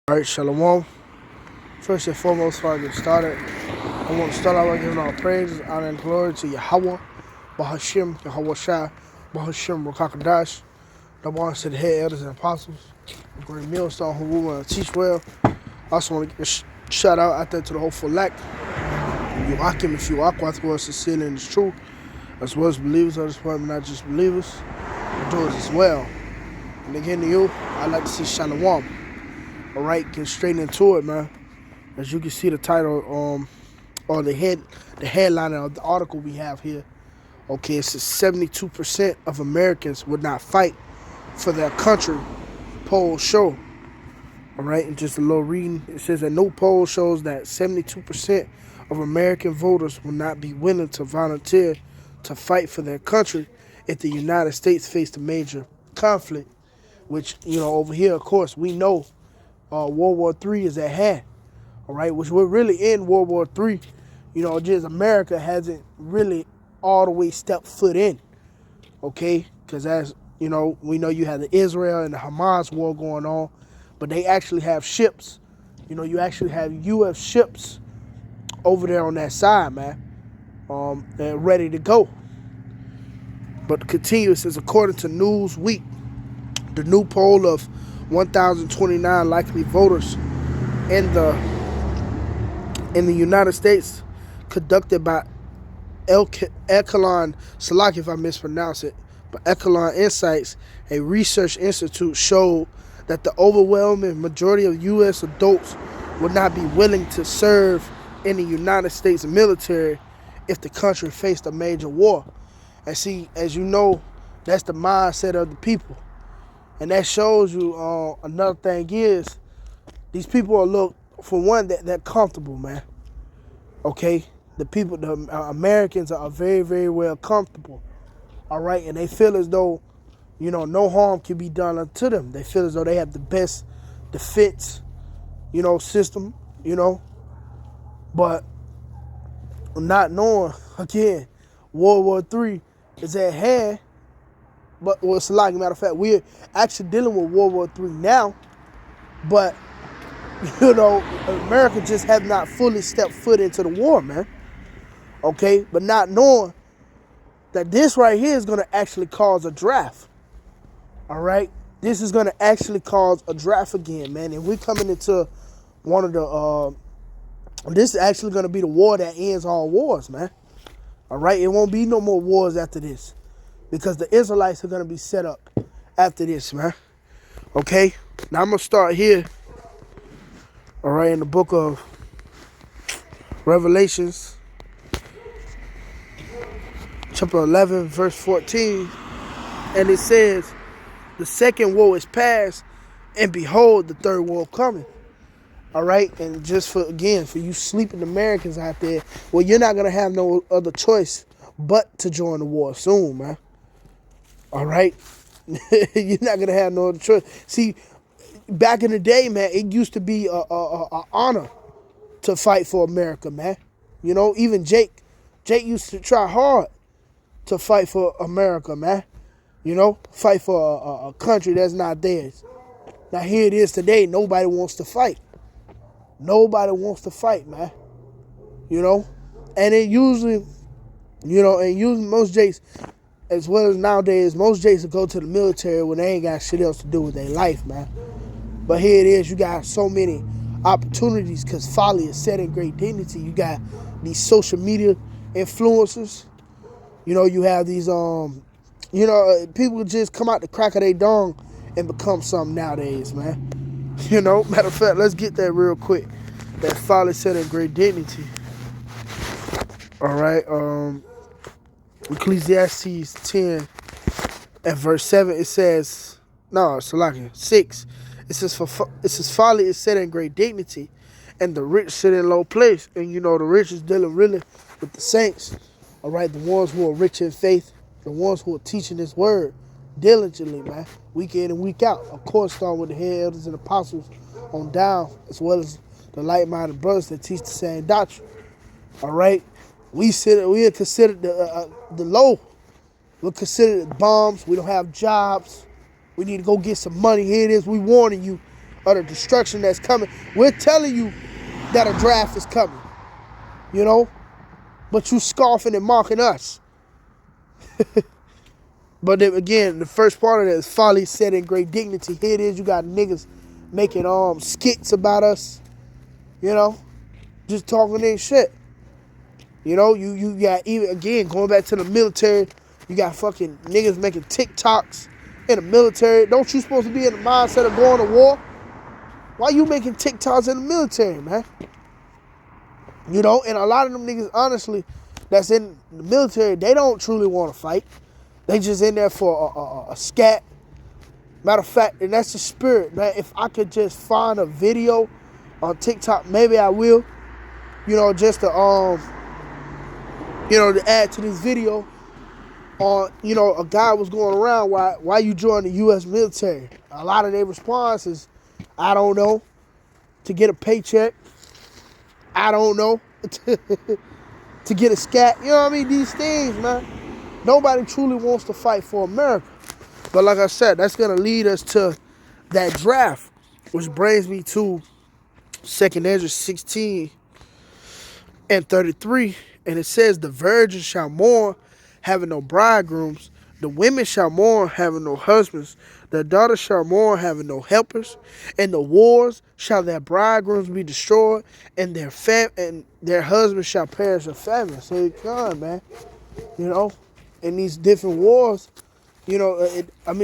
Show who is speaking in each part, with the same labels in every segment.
Speaker 1: Alright, Shalom. First and foremost, before I get started, I want to start out by giving all praises, honor, and glory to YAHAWAH, BAHASHAM, YAHAWASHI, BAHASHAM, QADASH, the ones to the head elders and apostles, a great millstone who will and teach well. I also want to give a shout out there to the hopeful lack. You Akim, if you aqua, was sincerely and it's true, as well as believers of this world, but not just believers, but doers as well. And again to you, I'd like to see Shalom. Alright, get straight into it, man. As you can see the title, or the headline of the article we have here. Okay, it says 72% of Americans would not fight for their country. Polls show. Alright, and just a little reading. It says that no poll shows that 72% of American voters will not be willing to volunteer to fight for their country if the United States faced a major conflict. Which, over here, of course, we know World War III is at hand. All right, which we're really in World War III. Just America hasn't really all the way stepped foot in. Okay, because as we know you have the Israel and the Hamas war going on, but they actually have ships. You actually have U.S. ships over there on that side, man. They're ready to go. But continues, says according to Newsweek, the new poll of 1,029 likely voters in the United States, conducted by Echelon, Salaki if I mispronounce it, but Echelon Insights, a research institute, showed that the overwhelming majority of U.S. adults would not be willing to serve in the United States military if the country faced a major war. And see, as you know, that's the mindset of the people. And that shows you another thing is, these people are for one, they're comfortable, man. Okay? The Americans are very, very well comfortable. All right? And they feel as though, no harm can be done unto them. They feel as though they have the best defense, system, But not knowing, again, World War III is at hand. But it's like a matter of fact, we're actually dealing with World War III now. But, America just have not fully stepped foot into the war, man. Okay? But not knowing that this right here is going to actually cause a draft. All right? This is going to actually cause a draft again, man. And we're coming into one of the, this is actually going to be the war that ends all wars, man. All right? It won't be no more wars after this. Because the Israelites are going to be set up after this, man. Okay? Now, I'm going to start here. All right, in the book of Revelations, chapter 11, verse 14. And it says, the second woe is past, and behold, the third woe coming. All right? And just for you sleeping Americans out there, well, you're not going to have no other choice but to join the war soon, man. All right? You're not going to have no other choice. See, back in the day, man, it used to be a honor to fight for America, man. Even Jake used to try hard to fight for America, man. Fight for a country that's not theirs. Now, here it is today. Nobody wants to fight. Nobody wants to fight, man. And it usually, most Jakes, as well as nowadays, most Jakes will go to the military when they ain't got shit else to do with their life, man. But here it is, you got so many opportunities because folly is set in great dignity. You got these social media influencers. You have these, people just come out the crack of their dong and become something nowadays, man. Matter of fact, let's get that real quick. That folly set in great dignity. All right, Ecclesiastes 10 and verse 7, it says, no, it's like 6. It says, folly is set in great dignity, and the rich sit in low place. And the rich is dealing really with the saints. All right, the ones who are rich in faith, the ones who are teaching this word diligently, man, week in and week out. Of course, starting with the head elders and apostles on down, as well as the like-minded brothers that teach the same doctrine. All right, we are considered the low. We're considered bombs. We don't have jobs. We need to go get some money. Here it is. We warning you of the destruction that's coming. We're telling you that a draft is coming, you know, but you scoffing and mocking us. But then again, the first part of that is folly said in great dignity. Here it is, you got niggas making skits about us, you know, just talking their shit. You know, you got, even again, going back to the military, you got fucking niggas making TikToks in the military. Don't you supposed to be in the mindset of going to war? Why you making TikToks in the military, man? You know, and a lot of them niggas, honestly, that's in the military, they don't truly want to fight. They just in there for a scat. Matter of fact, and that's the spirit, man. If I could just find a video on TikTok, maybe I will. You know, just to to add to this video on, you know, a guy was going around, why you join the U.S. military? A lot of their response is, I don't know, to get a paycheck. I don't know, to get a scat. You know what I mean? These things, man. Nobody truly wants to fight for America. But like I said, that's going to lead us to that draft, which brings me to 2nd Ezra 16 and 33. And it says, the virgins shall mourn, having no bridegrooms. The women shall mourn, having no husbands. The daughters shall mourn, having no helpers. In the wars shall their bridegrooms be destroyed, and their husbands shall perish of famine. So it's gone, man. You know, in these different wars, you know,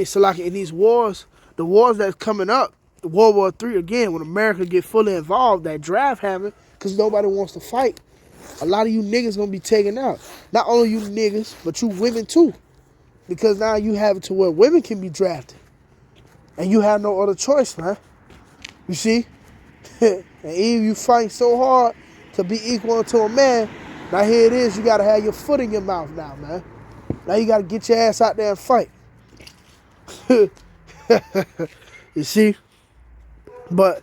Speaker 1: so like in these wars, the wars that's coming up, World War III, again, when America get fully involved, that draft happened, because nobody wants to fight. A lot of you niggas gonna be taken out. Not only you niggas, but you women too. Because now you have it to where women can be drafted. And you have no other choice, man. You see? And even you fight so hard to be equal to a man, now here it is, you gotta have your foot in your mouth now, man. Now you gotta get your ass out there and fight. You see? But,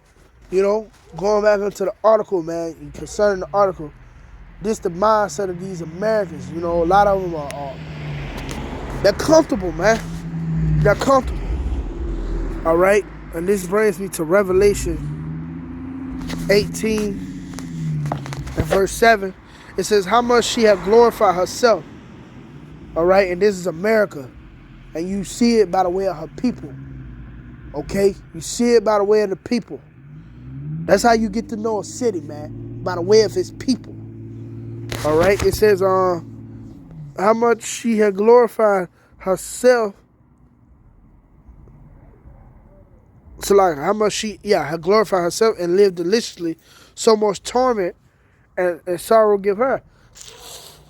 Speaker 1: you know, going back into the article, man, concerning the article, this the mindset of these Americans. You know, a lot of them are they're comfortable, man. They're comfortable. All right? And this brings me to Revelation 18 and verse 7. It says, how much she hath glorified herself. All right? And this is America. And you see it by the way of her people. Okay? You see it by the way of the people. That's how you get to know a city, man. By the way of its people. All right? It says, how much she had glorified herself. So like how much she, had glorified herself and lived deliciously, so much torment and sorrow give her.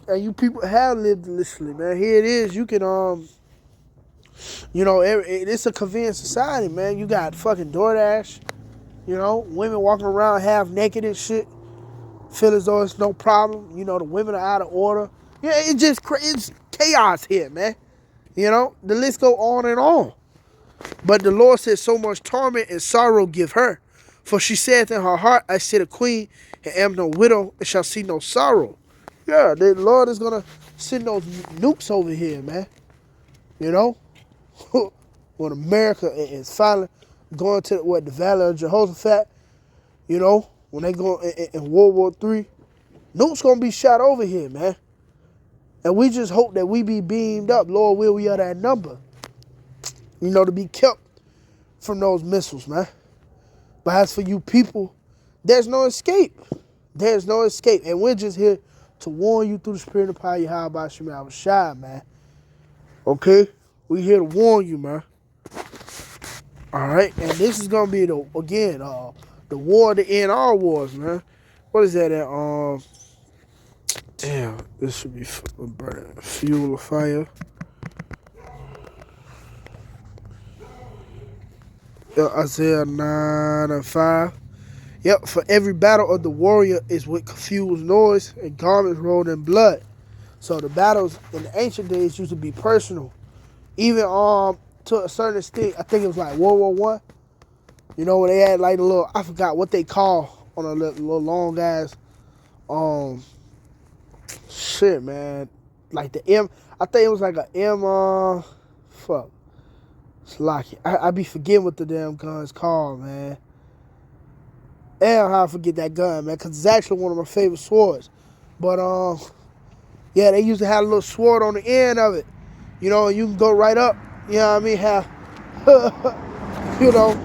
Speaker 1: And you people have lived deliciously, man. Here it is. You can, you know, it's a convenient society, man. You got fucking DoorDash, you know, women walking around half naked and shit. Feel as though it's no problem. You know, the women are out of order. Yeah, it's chaos here, man. You know, the list go on and on. But the Lord said, so much torment and sorrow give her. For she saith in her heart, I sit a queen and am no widow and shall see no sorrow. Yeah, the Lord is going to send those nukes over here, man. You know? When America is finally going to, the Valley of Jehoshaphat, you know, when they go in World War III, nukes going to be shot over here, man. And we just hope that we be beamed up. Lord will, we are that number. You know, to be kept from those missiles, man. But as for you people, there's no escape. There's no escape. And we're just here to warn you through the spirit of power, YAHAWASHI, man. Okay? We're here to warn you, man. All right? And this is going to be, the war to end all wars, man. What is that at, damn, this should be fuel of fire. Isaiah 9 and 5. Yep, for every battle of the warrior is with confused noise and garments rolled in blood. So the battles in the ancient days used to be personal. Even to a certain extent, I think it was like World War I. You know, when they had like a little, I forgot what they call on a little long ass, shit, man. Like the M, I think it was like a M, fuck. It's lucky. I be forgetting what the damn gun's called, man. And how I forget that gun, man, because it's actually one of my favorite swords. But, yeah, they used to have a little sword on the end of it. You know, you can go right up, you know what I mean, have, you know,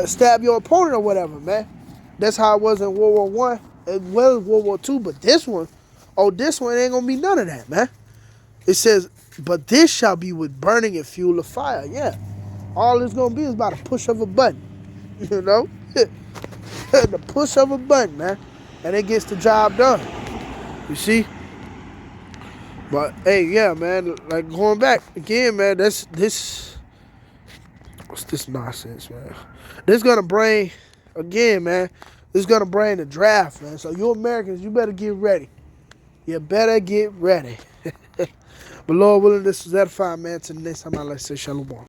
Speaker 1: stab your opponent or whatever, man. That's how it was in World War I as well as World War II. But this one, this one ain't gonna be none of that, man. It says, but this shall be with burning and fuel of fire. Yeah, all it's gonna be is about a push of a button, you know, the push of a button, man, and it gets the job done. You see. But hey, yeah, man, like going back again, man, this what's this nonsense, man? This gonna bring, again, man, this gonna bring the draft, man. So you Americans, you better get ready. You better get ready. But Lord willing, this is edifying, man. Till the next time, I like to say shalom.